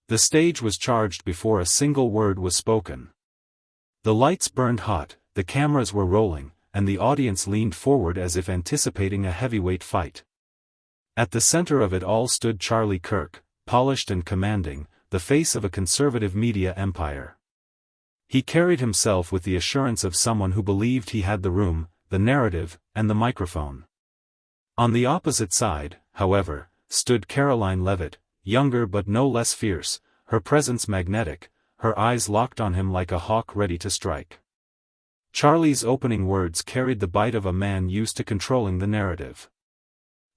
The stage was charged before a single word was spoken. The lights burned hot, the cameras were rolling, and the audience leaned forward as if anticipating a heavyweight fight. At the center of it all stood Charlie Kirk, polished and commanding, the face of a conservative media empire. He carried himself with the assurance of someone who believed he had the room, the narrative, and the microphone. On the opposite side, however, stood Karoline Leavitt, younger but no less fierce, her presence magnetic, her eyes locked on him like a hawk ready to strike. Charlie's opening words carried the bite of a man used to controlling the narrative.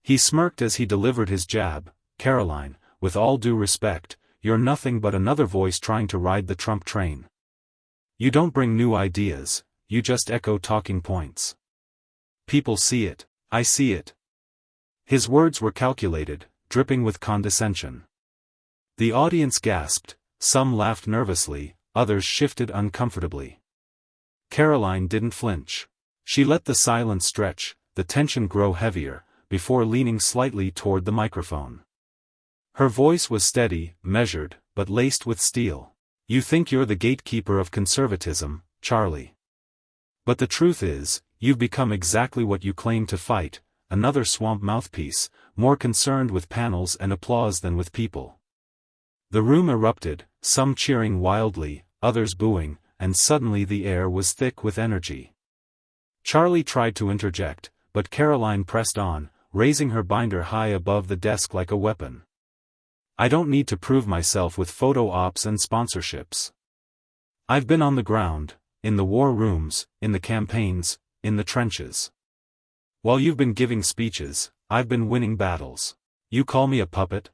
He smirked as he delivered his jab. "Karoline, with all due respect, you're nothing but another voice trying to ride the Trump train. You don't bring new ideas, you just echo talking points. People see it, I see it." His words were calculated, dripping with condescension. The audience gasped, some laughed nervously, others shifted uncomfortably. Karoline didn't flinch. She let the silence stretch, the tension grow heavier, before leaning slightly toward the microphone. Her voice was steady, measured, but laced with steel. "You think you're the gatekeeper of conservatism, Charlie. But the truth is, you've become exactly what you claim to fight, another swamp mouthpiece, more concerned with panels and applause than with people." The room erupted, some cheering wildly, others booing, and suddenly the air was thick with energy. Charlie tried to interject, but Karoline pressed on, raising her binder high above the desk like a weapon. "I don't need to prove myself with photo ops and sponsorships. I've been on the ground, in the war rooms, in the campaigns, in the trenches. While you've been giving speeches, I've been winning battles. You call me a puppet?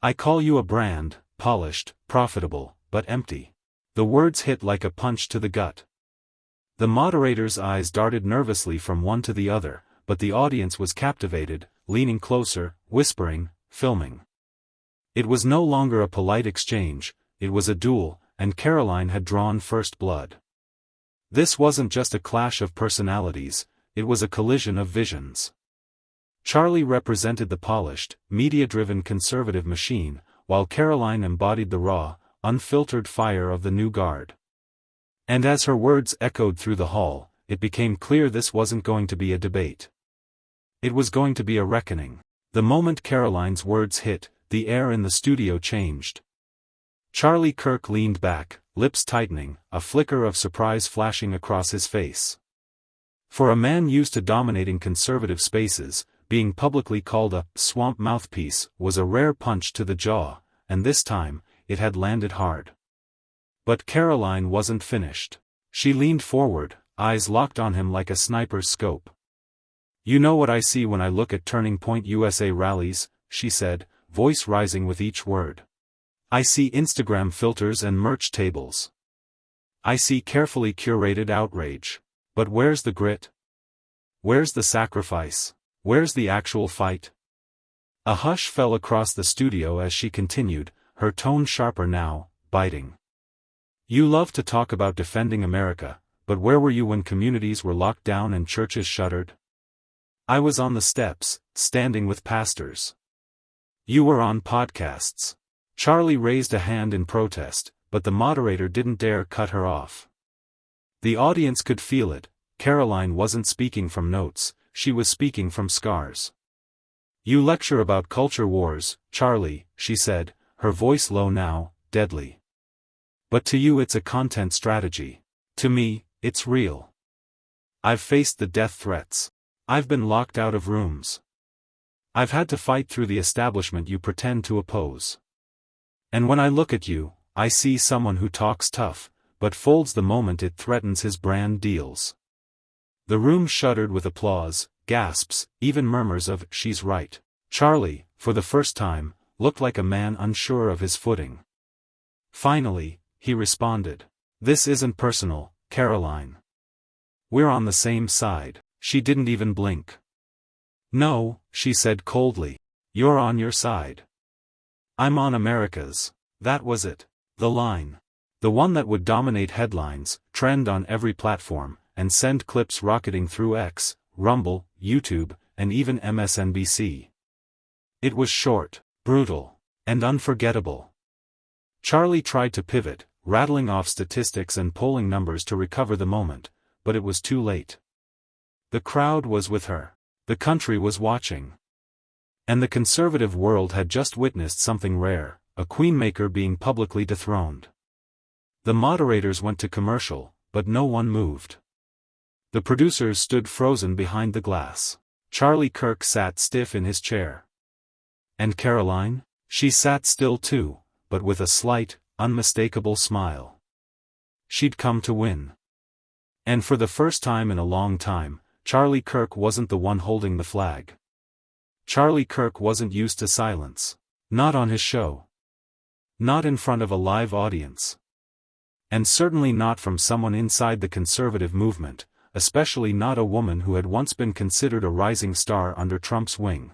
I call you a brand, polished, profitable, but empty." The words hit like a punch to the gut. The moderator's eyes darted nervously from one to the other, but the audience was captivated, leaning closer, whispering, filming. It was no longer a polite exchange, it was a duel, and Karoline had drawn first blood. This wasn't just a clash of personalities, it was a collision of visions. Charlie represented the polished, media-driven conservative machine, while Karoline embodied the raw, unfiltered fire of the new guard. And as her words echoed through the hall, it became clear this wasn't going to be a debate. It was going to be a reckoning. The moment Karoline's words hit, the air in the studio changed. Charlie Kirk leaned back, lips tightening, a flicker of surprise flashing across his face. For a man used to dominating conservative spaces, being publicly called a swamp mouthpiece was a rare punch to the jaw, and this time, it had landed hard. But Karoline wasn't finished. She leaned forward, eyes locked on him like a sniper's scope. "You know what I see when I look at Turning Point USA rallies," she said, voice rising with each word. "I see Instagram filters and merch tables. I see carefully curated outrage. But where's the grit? Where's the sacrifice? Where's the actual fight?" A hush fell across the studio as she continued, her tone sharper now, biting. "You love to talk about defending America, but where were you when communities were locked down and churches shuttered? I was on the steps, standing with pastors. You were on podcasts." Charlie raised a hand in protest, but the moderator didn't dare cut her off. The audience could feel it. Karoline wasn't speaking from notes, she was speaking from scars. "You lecture about culture wars, Charlie," she said, her voice low now, deadly. "But to you it's a content strategy. To me, it's real. I've faced the death threats. I've been locked out of rooms. I've had to fight through the establishment you pretend to oppose. And when I look at you, I see someone who talks tough, but folds the moment it threatens his brand deals." The room shuddered with applause, gasps, even murmurs of "she's right." Charlie, for the first time, looked like a man unsure of his footing. Finally, he responded. "This isn't personal, Karoline. We're on the same side." She didn't even blink. "No," she said coldly. "You're on your side. I'm on America's." That was it. The line. The one that would dominate headlines, trend on every platform, and send clips rocketing through X, Rumble, YouTube, and even MSNBC. It was short, brutal, and unforgettable. Charlie tried to pivot, rattling off statistics and polling numbers to recover the moment, but it was too late. The crowd was with her. The country was watching. And the conservative world had just witnessed something rare, a queenmaker being publicly dethroned. The moderators went to commercial, but no one moved. The producers stood frozen behind the glass. Charlie Kirk sat stiff in his chair. And Karoline? She sat still too, but with a slight, unmistakable smile. She'd come to win. And for the first time in a long time, Charlie Kirk wasn't the one holding the flag. Charlie Kirk wasn't used to silence. Not on his show. Not in front of a live audience. And certainly not from someone inside the conservative movement, especially not a woman who had once been considered a rising star under Trump's wing.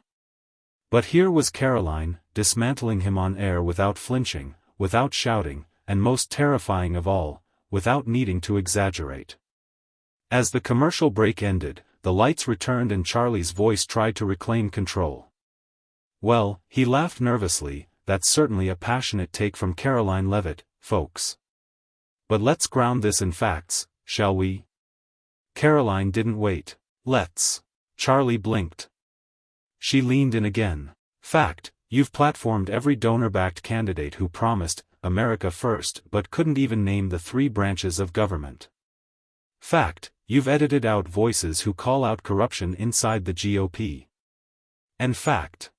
But here was Karoline, dismantling him on air without flinching, without shouting, and most terrifying of all, without needing to exaggerate. As the commercial break ended, the lights returned and Charlie's voice tried to reclaim control. Well, he laughed nervously, that's certainly a passionate take from Karoline Leavitt, folks. But let's ground this in facts, shall we? Karoline didn't wait. Let's. Charlie blinked. She leaned in again. Fact, you've platformed every donor-backed candidate who promised America first but couldn't even name the 3 branches of government. Fact, you've edited out voices who call out corruption inside the GOP. And fact,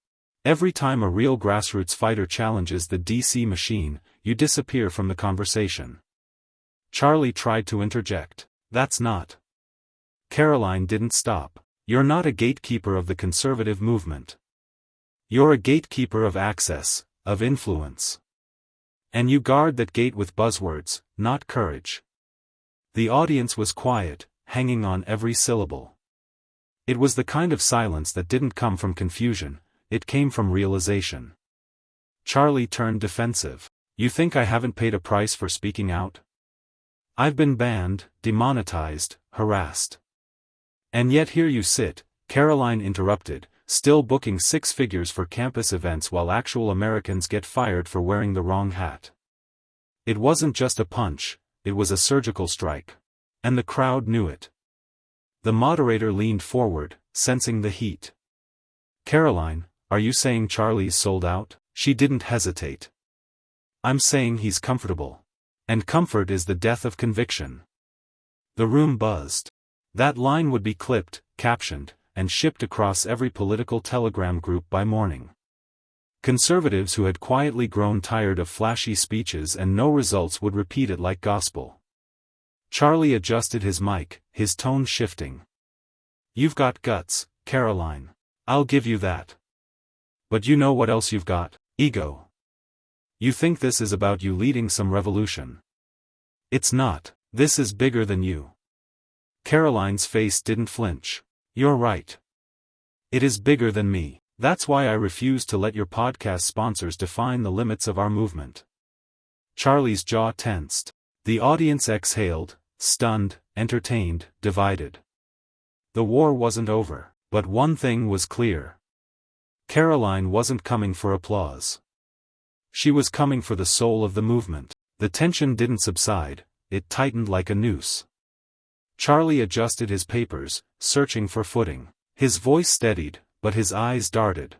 every time a real grassroots fighter challenges the DC machine, you disappear from the conversation. Charlie tried to interject. That's not. Karoline didn't stop. You're not a gatekeeper of the conservative movement. You're a gatekeeper of access, of influence. And you guard that gate with buzzwords, not courage. The audience was quiet, hanging on every syllable. It was the kind of silence that didn't come from confusion, it came from realization. Charlie turned defensive. You think I haven't paid a price for speaking out? I've been banned, demonetized, harassed. And yet here you sit, Karoline interrupted, still booking 6 figures for campus events while actual Americans get fired for wearing the wrong hat. It wasn't just a punch, it was a surgical strike. And the crowd knew it. The moderator leaned forward, sensing the heat. Karoline, are you saying Charlie's sold out? She didn't hesitate. I'm saying he's comfortable. And comfort is the death of conviction. The room buzzed. That line would be clipped, captioned, and shipped across every political telegram group by morning. Conservatives who had quietly grown tired of flashy speeches and no results would repeat it like gospel. Charlie adjusted his mic, his tone shifting. You've got guts, Karoline. I'll give you that. But you know what else you've got? Ego. You think this is about you leading some revolution. It's not. This is bigger than you. Karoline's face didn't flinch. You're right. It is bigger than me. That's why I refuse to let your podcast sponsors define the limits of our movement. Charlie's jaw tensed. The audience exhaled, stunned, entertained, divided. The war wasn't over, but one thing was clear. Karoline wasn't coming for applause. She was coming for the soul of the movement. The tension didn't subside, it tightened like a noose. Charlie adjusted his papers, searching for footing. His voice steadied, but his eyes darted.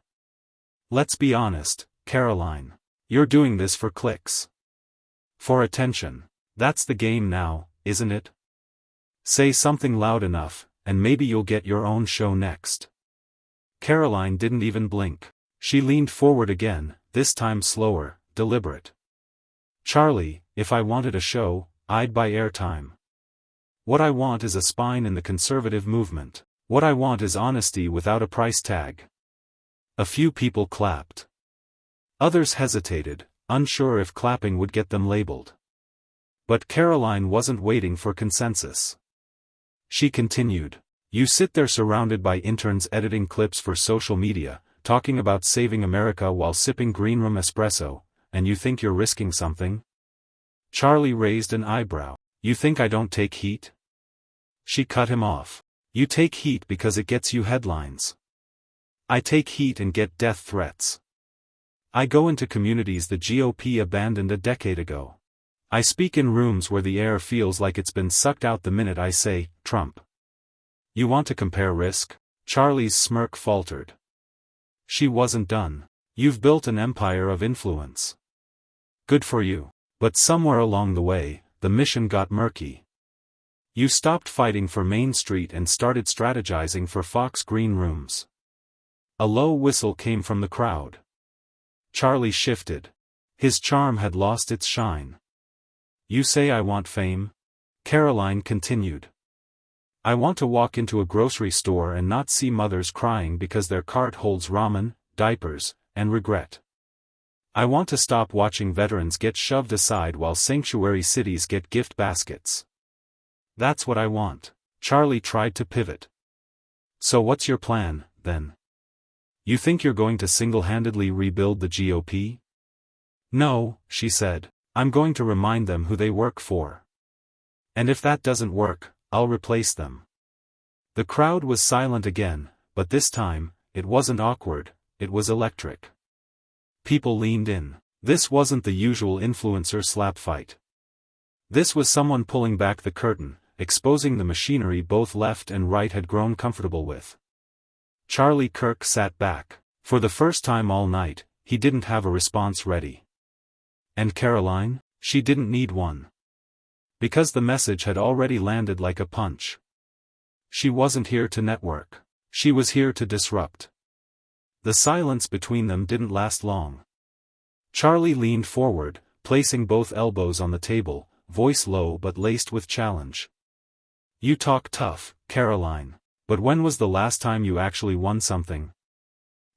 Let's be honest, Karoline. You're doing this for clicks. For attention. That's the game now, isn't it? Say something loud enough, and maybe you'll get your own show next. Karoline didn't even blink. She leaned forward again, this time slower, deliberate. Charlie, if I wanted a show, I'd buy airtime. What I want is a spine in the conservative movement. What I want is honesty without a price tag. A few people clapped. Others hesitated, unsure if clapping would get them labeled. But Karoline wasn't waiting for consensus. She continued. You sit there surrounded by interns editing clips for social media, talking about saving America while sipping green room espresso, and you think you're risking something? Charlie raised an eyebrow. You think I don't take heat? She cut him off. You take heat because it gets you headlines. I take heat and get death threats. I go into communities the GOP abandoned a decade ago. I speak in rooms where the air feels like it's been sucked out the minute I say, Trump. You want to compare risk? Charlie's smirk faltered. She wasn't done. You've built an empire of influence. Good for you. But somewhere along the way, the mission got murky. You stopped fighting for Main Street and started strategizing for Fox green rooms. A low whistle came from the crowd. Charlie shifted. His charm had lost its shine. You say I want fame? Karoline continued. I want to walk into a grocery store and not see mothers crying because their cart holds ramen, diapers, and regret. I want to stop watching veterans get shoved aside while sanctuary cities get gift baskets. That's what I want. Charlie tried to pivot. So what's your plan, then? You think you're going to single-handedly rebuild the GOP? No, she said. I'm going to remind them who they work for. And if that doesn't work, I'll replace them. The crowd was silent again, but this time, it wasn't awkward, it was electric. People leaned in. This wasn't the usual influencer slap fight. This was someone pulling back the curtain, exposing the machinery both left and right had grown comfortable with. Charlie Kirk sat back. For the first time all night, he didn't have a response ready. And Karoline? She didn't need one. Because the message had already landed like a punch. She wasn't here to network. She was here to disrupt. The silence between them didn't last long. Charlie leaned forward, placing both elbows on the table, voice low but laced with challenge. You talk tough, Karoline. But when was the last time you actually won something?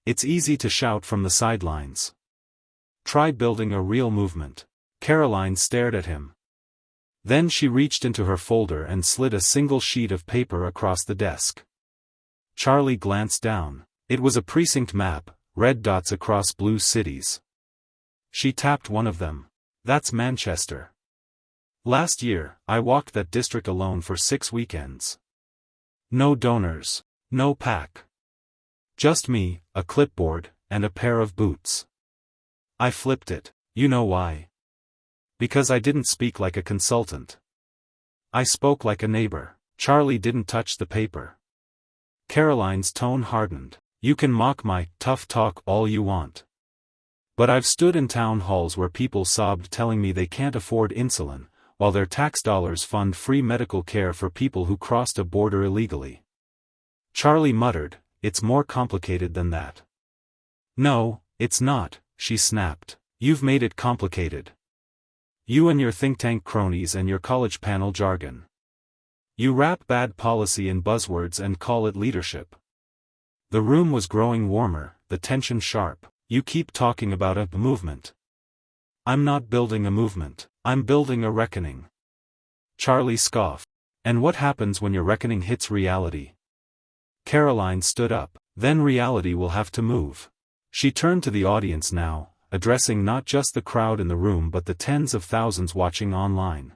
It's easy to shout from the sidelines. Try building a real movement. Karoline stared at him. Then she reached into her folder and slid a single sheet of paper across the desk. Charlie glanced down. It was a precinct map, red dots across blue cities. She tapped one of them. That's Manchester. Last year, I walked that district alone for 6 weekends. No donors. No PAC. Just me, a clipboard, and a pair of boots. I flipped it. You know why? Because I didn't speak like a consultant. I spoke like a neighbor. Charlie didn't touch the paper. Karoline's tone hardened. You can mock my tough talk all you want. But I've stood in town halls where people sobbed telling me they can't afford insulin, while their tax dollars fund free medical care for people who crossed a border illegally. Charlie muttered, It's more complicated than that. No, it's not, she snapped. You've made it complicated. You and your think tank cronies and your college panel jargon. You wrap bad policy in buzzwords and call it leadership. The room was growing warmer, the tension sharp. You keep talking about a movement. I'm not building a movement, I'm building a reckoning. Charlie scoffed. And what happens when your reckoning hits reality? Karoline stood up. Then reality will have to move. She turned to the audience now, addressing not just the crowd in the room but the tens of thousands watching online.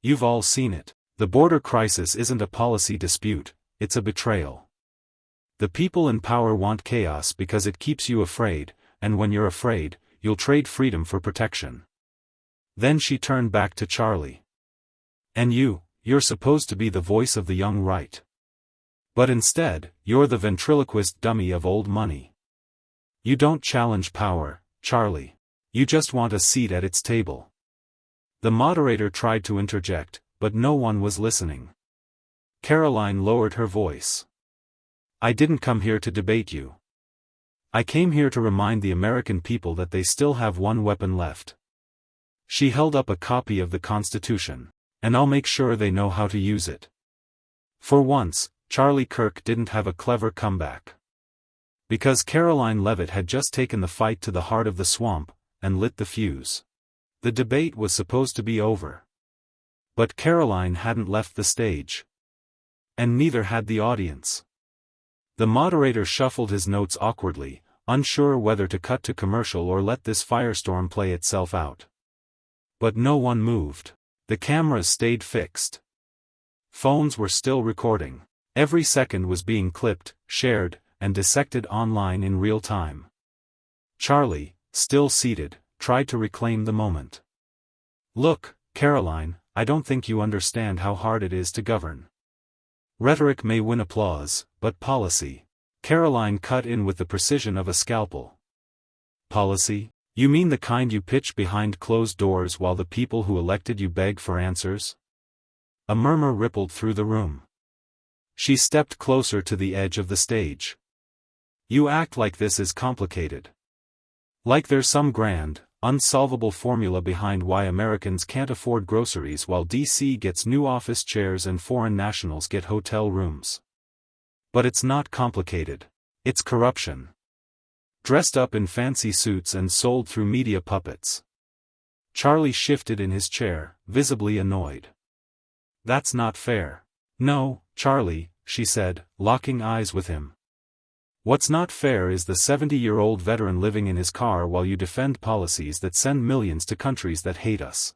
You've all seen it. The border crisis isn't a policy dispute, it's a betrayal. The people in power want chaos because it keeps you afraid, and when you're afraid, you'll trade freedom for protection. Then she turned back to Charlie. And you're supposed to be the voice of the young right. But instead, you're the ventriloquist dummy of old money. You don't challenge power, Charlie. You just want a seat at its table. The moderator tried to interject, but no one was listening. Karoline lowered her voice. I didn't come here to debate you. I came here to remind the American people that they still have one weapon left. She held up a copy of the Constitution, and I'll make sure they know how to use it. For once, Charlie Kirk didn't have a clever comeback. Because Karoline Leavitt had just taken the fight to the heart of the swamp, and lit the fuse. The debate was supposed to be over. But Karoline hadn't left the stage. And neither had the audience. The moderator shuffled his notes awkwardly, unsure whether to cut to commercial or let this firestorm play itself out. But no one moved. The cameras stayed fixed. Phones were still recording. Every second was being clipped, shared, and dissected online in real time. Charlie, still seated, tried to reclaim the moment. Look, Karoline, I don't think you understand how hard it is to govern. Rhetoric may win applause, but policy. Karoline cut in with the precision of a scalpel. Policy? You mean the kind you pitch behind closed doors while the people who elected you beg for answers? A murmur rippled through the room. She stepped closer to the edge of the stage. You act like this is complicated. Like there's some grand, unsolvable formula behind why Americans can't afford groceries while DC gets new office chairs and foreign nationals get hotel rooms. But it's not complicated. It's corruption. Dressed up in fancy suits and sold through media puppets. Charlie shifted in his chair, visibly annoyed. That's not fair. No, Charlie, she said, locking eyes with him. What's not fair is the 70-year-old veteran living in his car while you defend policies that send millions to countries that hate us.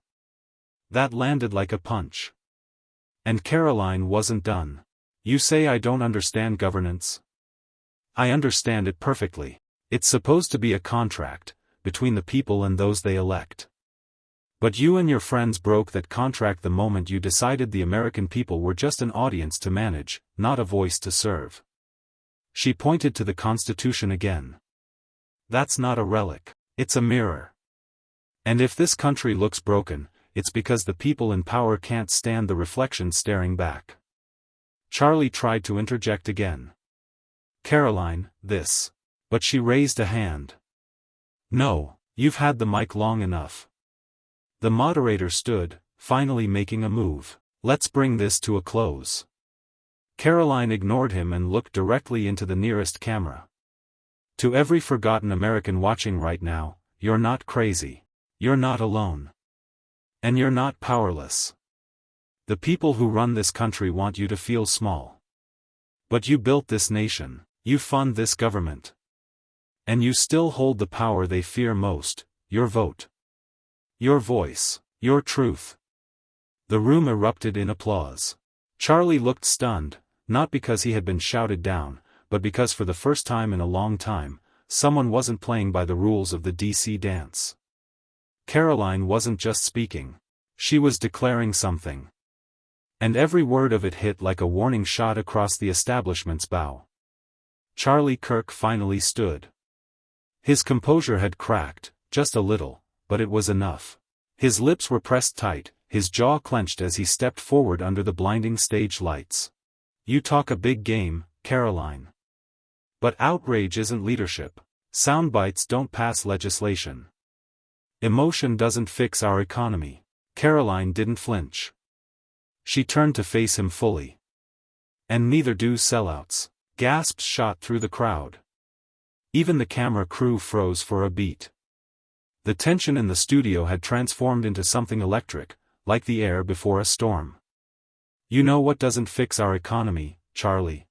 That landed like a punch. And Karoline wasn't done. You say I don't understand governance? I understand it perfectly. It's supposed to be a contract, between the people and those they elect. But you and your friends broke that contract the moment you decided the American people were just an audience to manage, not a voice to serve. She pointed to the Constitution again. That's not a relic, it's a mirror. And if this country looks broken, it's because the people in power can't stand the reflection staring back. Charlie tried to interject again. Karoline, this. But she raised a hand. No, you've had the mic long enough. The moderator stood, finally making a move. Let's bring this to a close. Karoline ignored him and looked directly into the nearest camera. To every forgotten American watching right now, you're not crazy. You're not alone. And you're not powerless. The people who run this country want you to feel small. But you built this nation, you fund this government. And you still hold the power they fear most, your vote. Your voice, your truth. The room erupted in applause. Charlie looked stunned, not because he had been shouted down, but because for the first time in a long time, someone wasn't playing by the rules of the DC dance. Karoline wasn't just speaking. She was declaring something. And every word of it hit like a warning shot across the establishment's bow. Charlie Kirk finally stood. His composure had cracked, just a little, but it was enough. His lips were pressed tight, his jaw clenched as he stepped forward under the blinding stage lights. You talk a big game, Karoline. But outrage isn't leadership. Sound bites don't pass legislation. Emotion doesn't fix our economy. Karoline didn't flinch. She turned to face him fully. And neither do sellouts. Gasps shot through the crowd. Even the camera crew froze for a beat. The tension in the studio had transformed into something electric, like the air before a storm. You know what doesn't fix our economy, Charlie?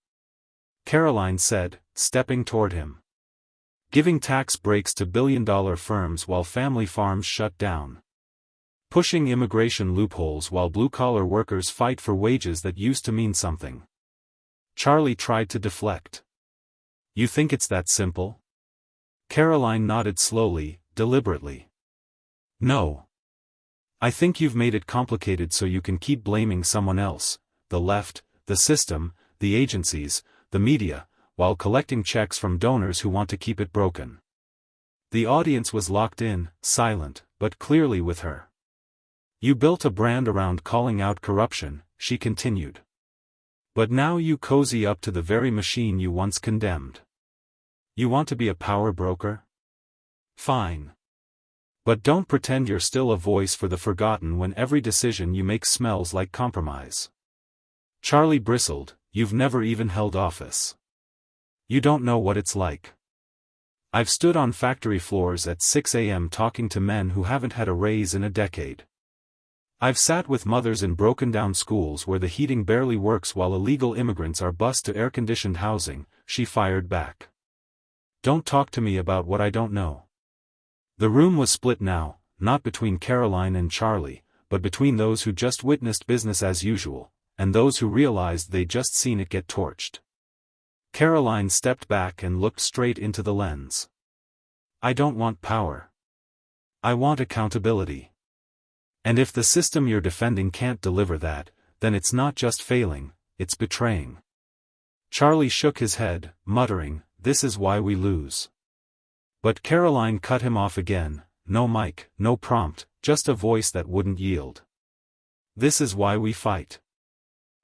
Karoline said, stepping toward him. Giving tax breaks to billion-dollar firms while family farms shut down. Pushing immigration loopholes while blue-collar workers fight for wages that used to mean something. Charlie tried to deflect. You think it's that simple? Karoline nodded slowly, deliberately. No. I think you've made it complicated so you can keep blaming someone else, the left, the system, the agencies, the media, while collecting checks from donors who want to keep it broken. The audience was locked in, silent, but clearly with her. You built a brand around calling out corruption, she continued. But now you cozy up to the very machine you once condemned. You want to be a power broker? Fine. But don't pretend you're still a voice for the forgotten when every decision you make smells like compromise. Charlie bristled, you've never even held office. You don't know what it's like. I've stood on factory floors at 6 a.m. talking to men who haven't had a raise in a decade. I've sat with mothers in broken-down schools where the heating barely works while illegal immigrants are bused to air-conditioned housing, she fired back. Don't talk to me about what I don't know. The room was split now, not between Karoline and Charlie, but between those who just witnessed business as usual, and those who realized they'd just seen it get torched. Karoline stepped back and looked straight into the lens. I don't want power. I want accountability. And if the system you're defending can't deliver that, then it's not just failing, it's betraying. Charlie shook his head, muttering, "This is why we lose." But Karoline cut him off again. "No mic, no prompt, just a voice that wouldn't yield. This is why we fight."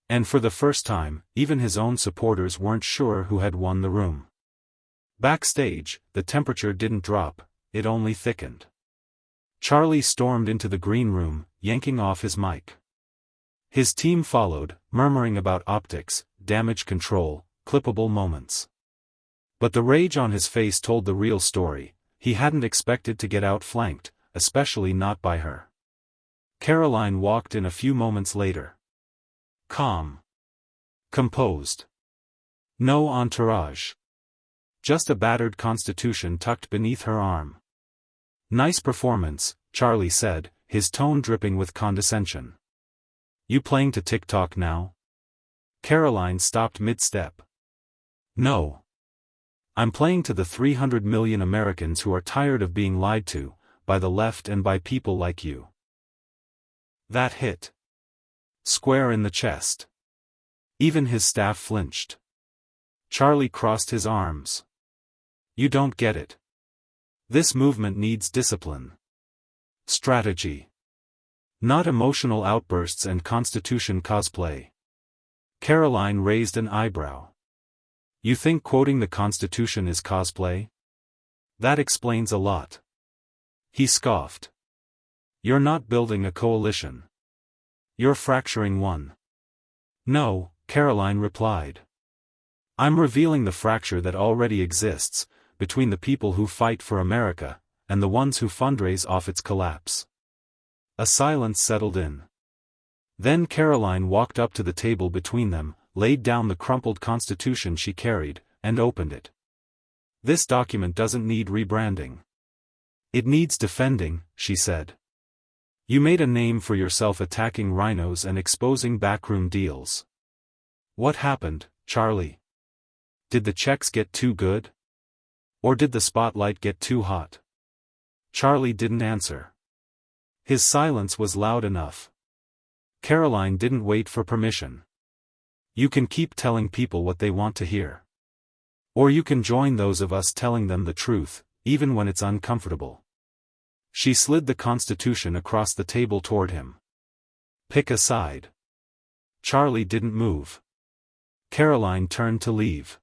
And for the first time, even his own supporters weren't sure who had won the room. Backstage, the temperature didn't drop, it only thickened. Charlie stormed into the green room, yanking off his mic. His team followed, murmuring about optics, damage control, clippable moments. But the rage on his face told the real story. He hadn't expected to get outflanked, especially not by her. Karoline walked in a few moments later. Calm. Composed. No entourage. Just a battered constitution tucked beneath her arm. "Nice performance," Charlie said, his tone dripping with condescension. "You playing to TikTok now?" Karoline stopped mid-step. "No. I'm playing to the 300 million Americans who are tired of being lied to, by the left and by people like you." That hit square in the chest. Even his staff flinched. Charlie crossed his arms. "You don't get it. This movement needs discipline. Strategy. Not emotional outbursts and Constitution cosplay." Karoline raised an eyebrow. "You think quoting the Constitution is cosplay? That explains a lot." He scoffed. "You're not building a coalition. You're fracturing one." "No," Karoline replied. "I'm revealing the fracture that already exists, between the people who fight for America, and the ones who fundraise off its collapse." A silence settled in. Then Karoline walked up to the table between them, laid down the crumpled Constitution she carried, and opened it. "This document doesn't need rebranding. It needs defending," she said. "You made a name for yourself attacking rhinos and exposing backroom deals. What happened, Charlie? Did the checks get too good? Or did the spotlight get too hot?" Charlie didn't answer. His silence was loud enough. Karoline didn't wait for permission. "You can keep telling people what they want to hear. Or you can join those of us telling them the truth, even when it's uncomfortable." She slid the Constitution across the table toward him. "Pick a side." Charlie didn't move. Karoline turned to leave.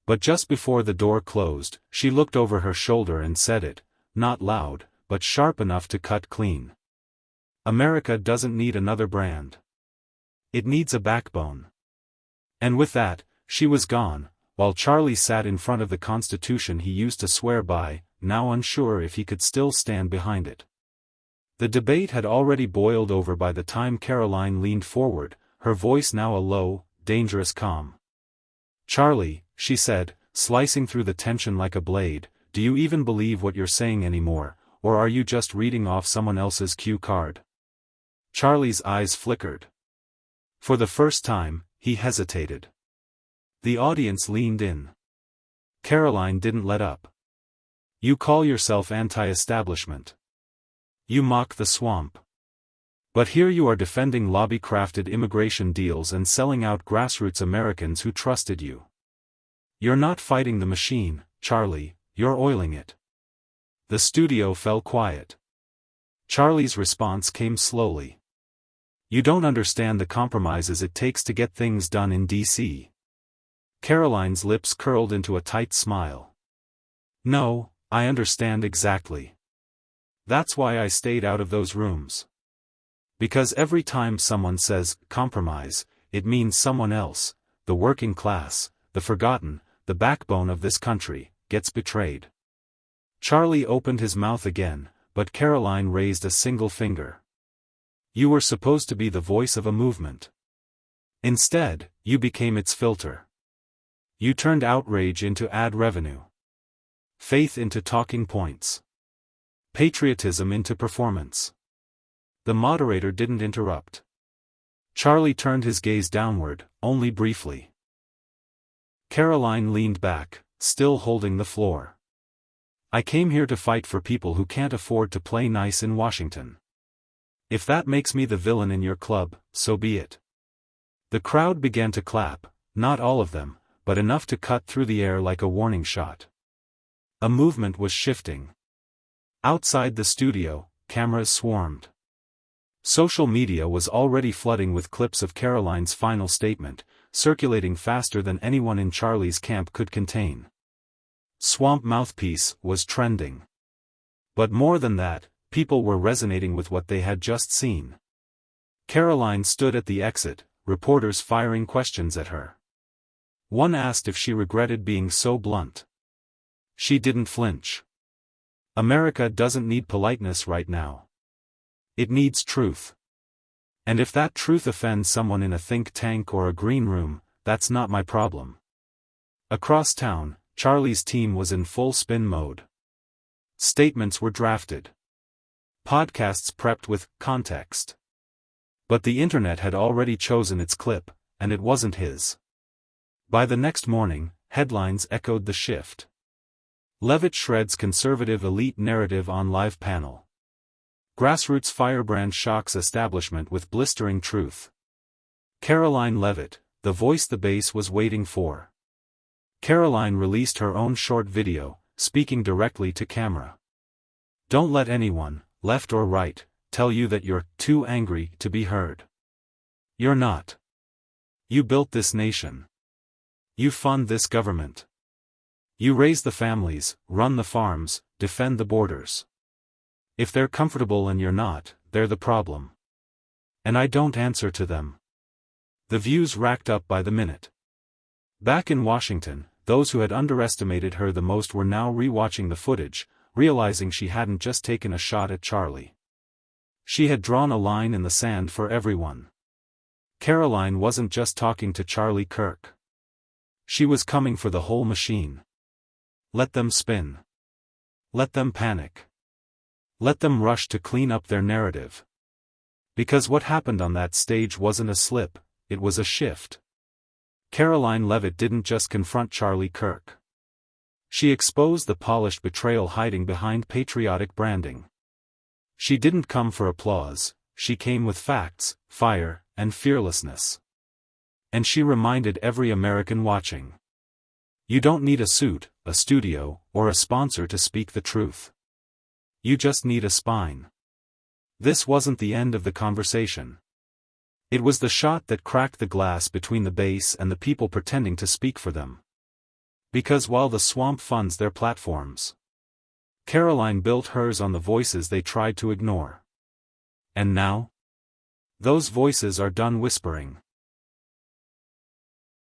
But just before the door closed, she looked over her shoulder and said it, not loud, but sharp enough to cut clean. "America doesn't need another brand. It needs a backbone." And with that, she was gone, while Charlie sat in front of the Constitution he used to swear by, now unsure if he could still stand behind it. The debate had already boiled over by the time Karoline leaned forward, her voice now a low, dangerous calm. "Charlie," she said, slicing through the tension like a blade, "do you even believe what you're saying anymore, or are you just reading off someone else's cue card?" Charlie's eyes flickered. For the first time, he hesitated. The audience leaned in. Karoline didn't let up. "You call yourself anti-establishment. You mock the swamp. But here you are defending lobby-crafted immigration deals and selling out grassroots Americans who trusted you. You're not fighting the machine, Charlie, you're oiling it." The studio fell quiet. Charlie's response came slowly. "You don't understand the compromises it takes to get things done in D.C. Karoline's lips curled into a tight smile. "No, I understand exactly. That's why I stayed out of those rooms. Because every time someone says, compromise, it means someone else, the working class, the forgotten, the backbone of this country, gets betrayed." Charlie opened his mouth again, but Karoline raised a single finger. "You were supposed to be the voice of a movement. Instead, you became its filter. You turned outrage into ad revenue. Faith into talking points. Patriotism into performance." The moderator didn't interrupt. Charlie turned his gaze downward, only briefly. Karoline leaned back, still holding the floor. I came here to fight for people who can't afford to play nice in Washington. If that makes me the villain in your club, so be it. The crowd began to clap, not all of them, but enough to cut through the air like a warning shot. A movement was shifting. Outside the studio, cameras swarmed. Social media was already flooding with clips of Karoline's final statement, circulating faster than anyone in Charlie's camp could contain. Swamp Mouthpiece was trending. But more than that, people were resonating with what they had just seen. Karoline stood at the exit, reporters firing questions at her. One asked if she regretted being so blunt. She didn't flinch. America doesn't need politeness right now. It needs truth. And if that truth offends someone in a think tank or a green room, that's not my problem. Across town, Charlie's team was in full spin mode. Statements were drafted. Podcasts prepped with context. But the internet had already chosen its clip, and it wasn't his. By the next morning, headlines echoed the shift. Leavitt shreds conservative elite narrative on live panel. Grassroots firebrand shocks establishment with blistering truth. Karoline Leavitt, the voice the base was waiting for. Karoline released her own short video, speaking directly to camera. Don't let anyone, left or right, tell you that you're too angry to be heard. You're not. You built this nation. You fund this government. You raise the families, run the farms, defend the borders. If they're comfortable and you're not, they're the problem. And I don't answer to them. The views racked up by the minute. Back in Washington, those who had underestimated her the most were now re-watching the footage, realizing she hadn't just taken a shot at Charlie. She had drawn a line in the sand for everyone. Karoline wasn't just talking to Charlie Kirk. She was coming for the whole machine. Let them spin. Let them panic. Let them rush to clean up their narrative. Because what happened on that stage wasn't a slip, it was a shift. Karoline Leavitt didn't just confront Charlie Kirk. She exposed the polished betrayal hiding behind patriotic branding. She didn't come for applause, she came with facts, fire, and fearlessness. And she reminded every American watching. You don't need a suit, a studio, or a sponsor to speak the truth. You just need a spine. This wasn't the end of the conversation. It was the shot that cracked the glass between the base and the people pretending to speak for them. Because while the swamp funds their platforms, Karoline built hers on the voices they tried to ignore. And now? Those voices are done whispering.